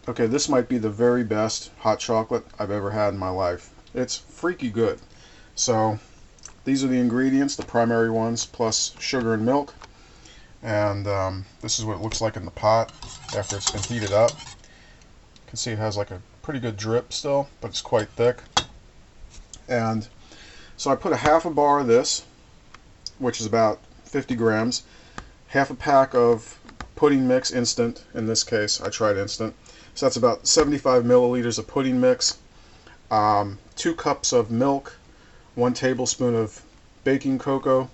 Okay, this might be the very best hot chocolate I've ever had in my life. It's freaky good. So these are the ingredients, the primary ones, plus sugar and milk. And this is what it looks like in the pot after it's been heated up. You can see it has like a pretty good drip still, but it's quite thick. And so I put a half a bar of this, which is about 50 grams, half a pack of pudding mix instant. In this case, I tried instant. So that's about 75 milliliters of pudding mix, 2 cups of milk, 1 tablespoon of baking cocoa,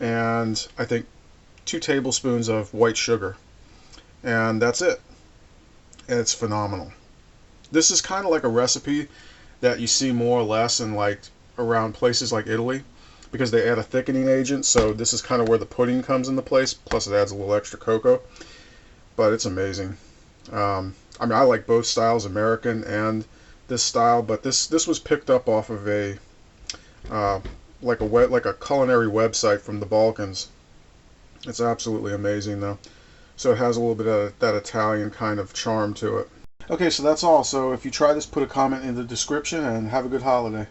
and I think 2 tablespoons of white sugar. And that's it. And it's phenomenal. This is kind of like a recipe that you see more or less in like around places like Italy, because they add a thickening agent. So this is kind of where the pudding comes into place, plus it adds a little extra cocoa. But it's amazing. I mean, I like both styles, American and this style, but this was picked up off of a like a culinary website from the Balkans. It's absolutely amazing though. So it has a little bit of that Italian kind of charm to it. Okay, so that's all. So if you try this, put a comment in the description, and have a good holiday.